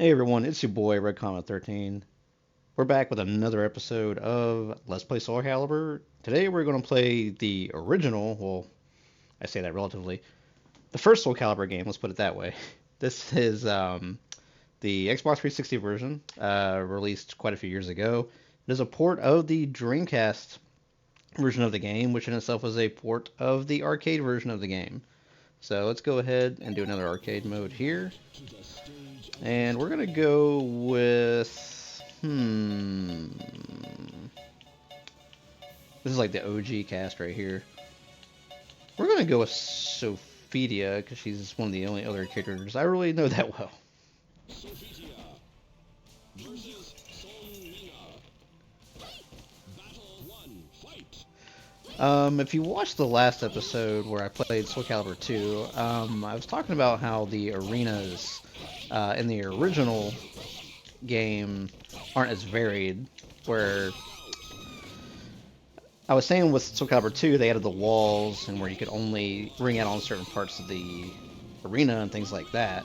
Hey everyone, it's your boy RedCometXIII. We're back with another episode of Let's Play SoulCalibur. Today we're going to play the original, well, I say that relatively, the first SoulCalibur game, let's put it that way. This is the Xbox 360 version, released quite a few years ago. It is a port of the Dreamcast version of the game, which in itself was a port of the arcade version of the game. So let's go ahead and do another arcade mode here. And we're gonna go with this is like the OG cast right here. We're gonna go with Sophitia because she's one of the only other characters I really know that well. Sophitia versus Soulnia. Battle 1, fight! If you watched the last episode where I played SoulCalibur 2, I was talking about how the arenas in the original game aren't as varied. Where I was saying with SoulCalibur 2, they added the walls and where you could only ring out on certain parts of the arena and things like that.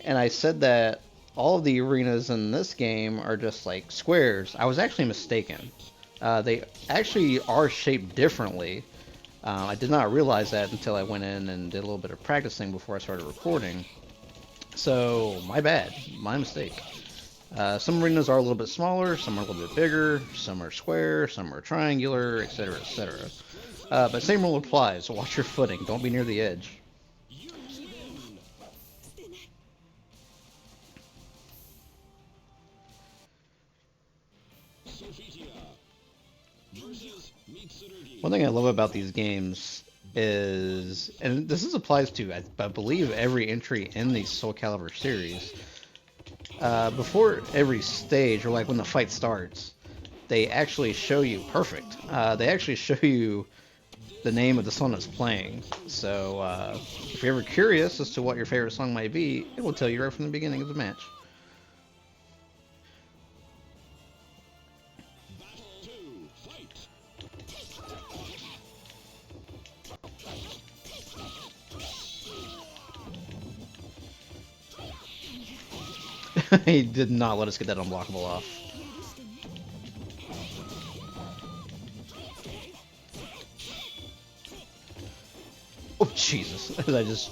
And I said that all of the arenas in this game are just like squares. I was actually mistaken. They actually are shaped differently. I did not realize that until I went in and did a little bit of practicing before I started recording. So, my bad. My mistake. Some arenas are a little bit smaller, some are a little bit bigger, some are square, some are triangular, etc., etc. But same rule applies. Watch your footing. Don't be near the edge. One thing I love about these games is, and this applies to, I believe, every entry in the Soul Calibur series. Before every stage, or like when the fight starts, they actually show you perfect. They actually show you the name of the song that's playing. So if you're ever curious as to what your favorite song might be, it will tell you right from the beginning of the match. He did not let us get that unblockable off. Oh, Jesus. I just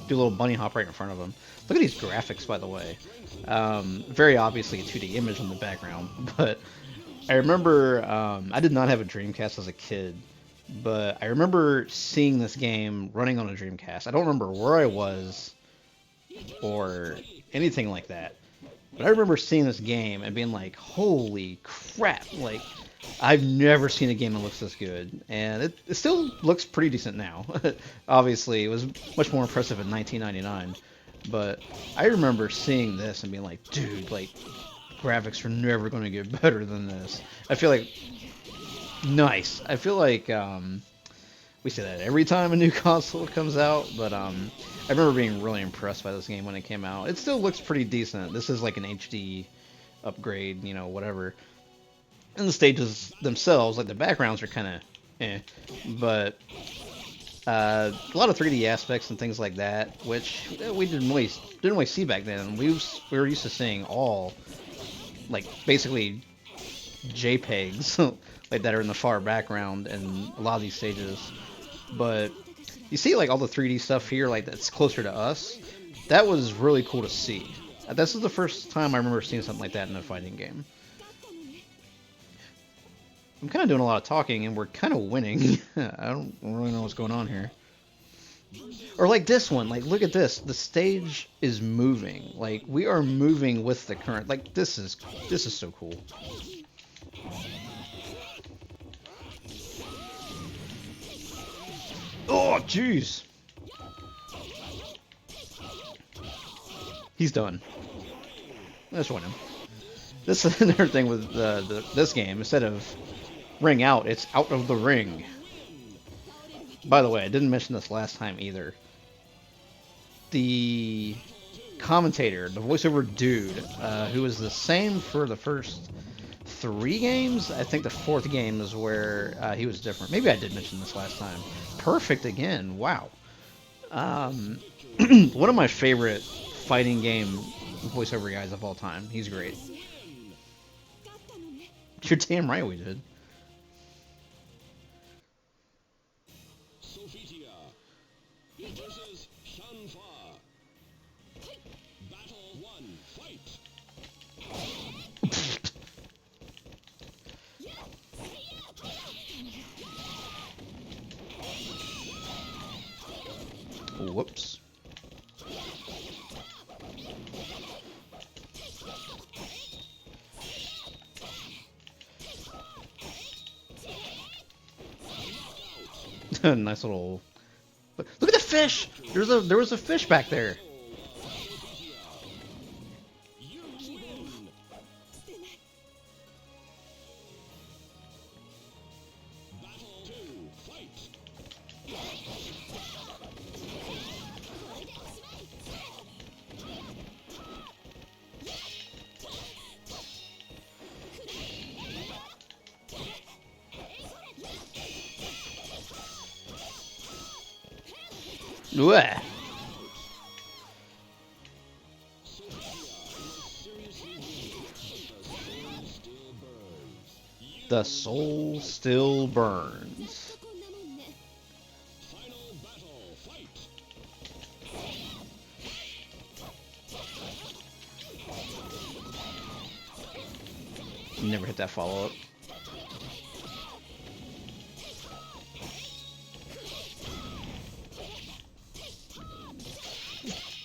do a little bunny hop right in front of him. Look at these graphics, by the way. Very obviously a 2D image in the background, but I remember I did not have a Dreamcast as a kid, but I remember seeing this game running on a Dreamcast. I don't remember where I was or anything like that. But I remember seeing this game and being like, holy crap, like, I've never seen a game that looks this good. And it still looks pretty decent now. Obviously, it was much more impressive in 1999. But I remember seeing this and being like, dude, like, graphics are never going to get better than this. I feel like, nice. I feel like, we say that every time a new console comes out, but I remember being really impressed by this game when it came out. It still looks pretty decent. This is like an HD upgrade, you know, whatever. And the stages themselves, like the backgrounds are kind of but a lot of 3D aspects and things like that, which we didn't really see back then. We were used to seeing all like basically JPEGs like that are in the far background in a lot of these stages. But you see like all the 3D stuff here, like that's closer to us. That was really cool to see. This is the first time I remember seeing something like that in a fighting game. I'm kind of doing a lot of talking, and we're kind of winning. I don't really know what's going on here. Or like this one, like look at this. The stage is moving. Like we are moving with the current. Like this is so cool. Oh, jeez. He's done. Let's win him. This is another thing with this game. Instead of ring out, it's out of the ring. By the way, I didn't mention this last time either. The commentator, the voiceover dude, who was the same for the first 3 games. I think the 4th game is where he was different. Maybe I did mention this last time. Perfect again. Wow. One of my favorite fighting game voiceover guys of all time. He's great. You're damn right we did. Sophitia versus Shanfa. Battle 1, fight! Whoops. Nice little. Look at the fish. There was a fish back there. You win! Battle 2, fight! Bleh. The soul still burns. Final battle, fight! Never hit that follow up.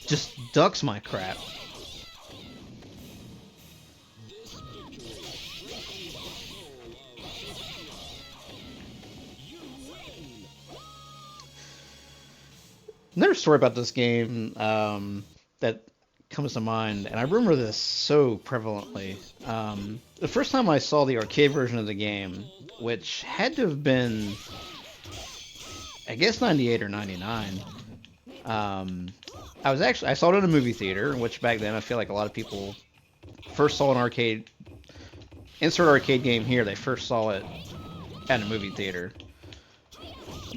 Just ducks my crap. This victory strengthens the soul of Sophitia. You win! Another story about this game that comes to mind, and I remember this so prevalently. The first time I saw the arcade version of the game, which had to have been, I guess, 98 or 99. I saw it in a movie theater, which back then I feel like a lot of people first saw an arcade, insert arcade game here, they first saw it at a movie theater.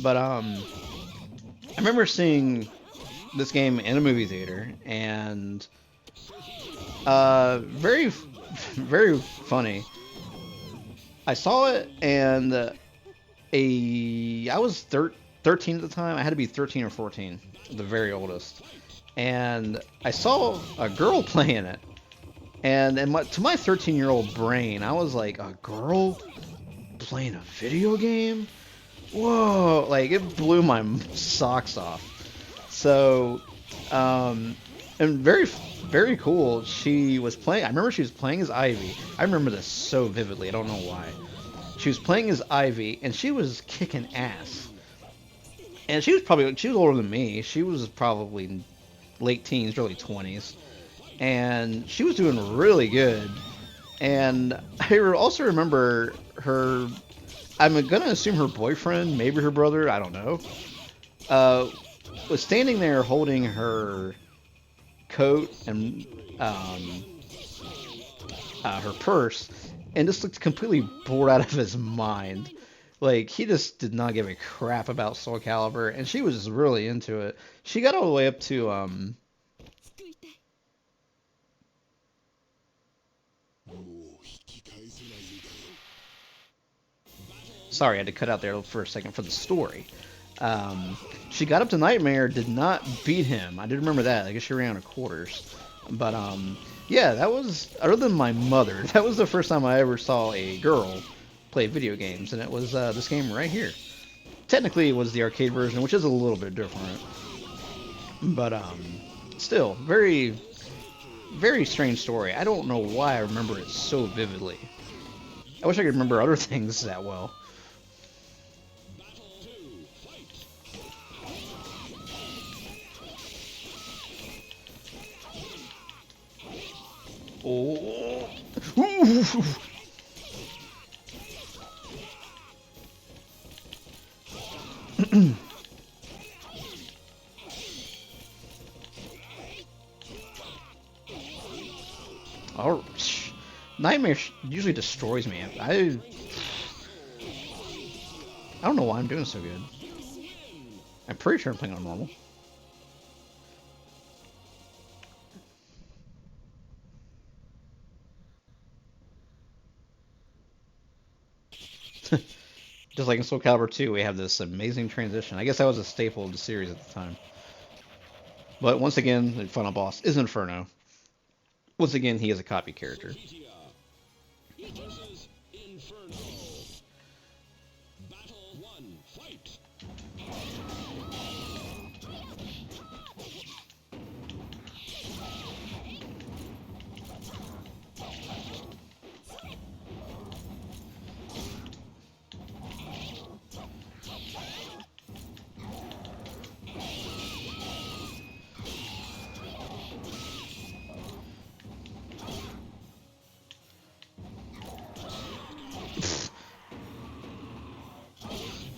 But I remember seeing this game in a movie theater, and very, very funny. I saw it, and I was 13 at the time. I had to be 13 or 14, the very oldest. And I saw a girl playing it, and to my 13-year-old brain, I was like, a girl playing a video game? Whoa! Like, it blew my socks off. So, and very, very cool. She was playing. I remember she was playing as Ivy. I remember this so vividly. I don't know why. She was playing as Ivy, and she was kicking ass. And she was older than me. She was probably late teens, early 20s. And she was doing really good. And I also remember her, I'm going to assume her boyfriend, maybe her brother, I don't know, was standing there holding her coat and her purse, and just looked completely bored out of his mind. Like, he just did not give a crap about SoulCalibur, and she was just really into it. She got all the way up to, sorry, I had to cut out there for a second for the story. She got up to Nightmare, did not beat him. I did remember that. I guess she ran out of quarters. But, yeah, that was, other than my mother, that was the first time I ever saw a girl play video games, and it was this game right here. Technically, it was the arcade version, which is a little bit different. But, still, very, very strange story. I don't know why I remember it so vividly. I wish I could remember other things that well. Oh. Oh, Nightmare usually destroys me. I don't know why I'm doing so good. I'm pretty sure I'm playing on normal. Just like in SoulCalibur 2, we have this amazing transition. I guess that was a staple of the series at the time. But once again, the final boss is Inferno. Once again, he is a copy character. Sophitia versus Inferno. Battle 1, fight!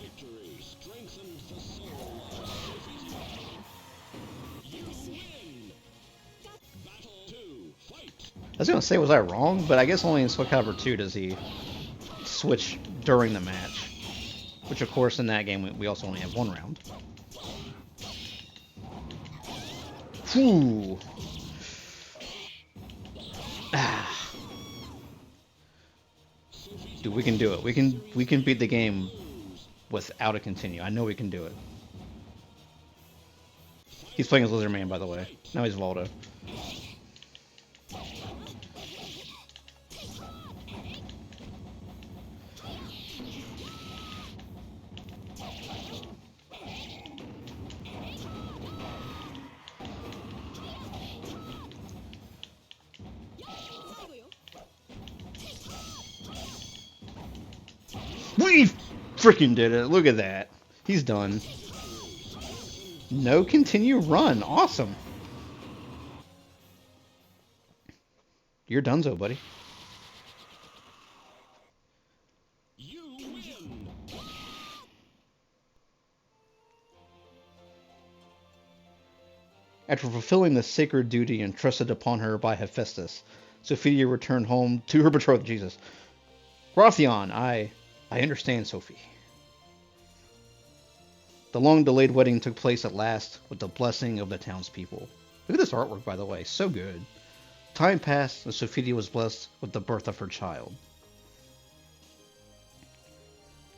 Victory strengthens the soul of Sophitia. You win! Battle 2, fight! I was gonna say, was I wrong? But I guess only in SoulCalibur 2 does he switch during the match. Which, of course, in that game, we also only have one round. Whew. Ah. Dude, we can do it. We can beat the game without a continue. I know we can do it. He's playing as Lizard Man, by the way. Now he's Voldo. We freaking did it. Look at that. He's done. No continue run. Awesome. You're donezo, buddy. You win! After fulfilling the sacred duty entrusted upon her by Hephaestus, Sophitia returned home to her betrothed Jesus. Rothion, I understand, Sophie. The long-delayed wedding took place at last with the blessing of the townspeople. Look at this artwork, by the way. So good. Time passed, and Sophitia was blessed with the birth of her child.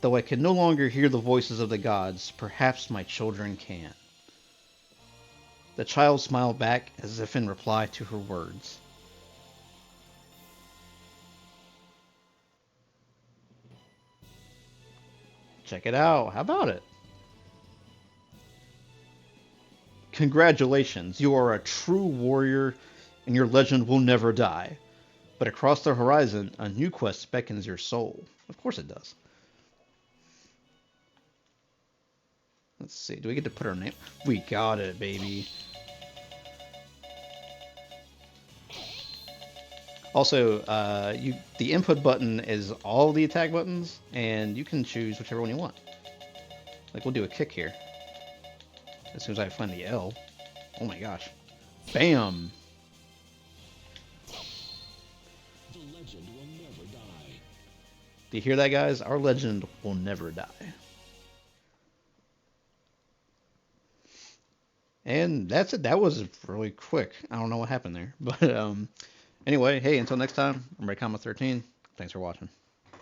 Though I can no longer hear the voices of the gods, perhaps my children can. The child smiled back as if in reply to her words. Check it out. How about it? Congratulations, you are a true warrior and your legend will never die. But across the horizon, a new quest beckons your soul. Of course it does. Let's see, do we get to put our name? We got it, baby. Also, the input button is all the attack buttons, and you can choose whichever one you want. Like, we'll do a kick here. As soon as I find the L. Oh my gosh. Bam! The legend will never die. Do you hear that, guys? Our legend will never die. And that's it. That was really quick. I don't know what happened there. But anyway, hey, until next time, I'm RedCometXIII. Thanks for watching.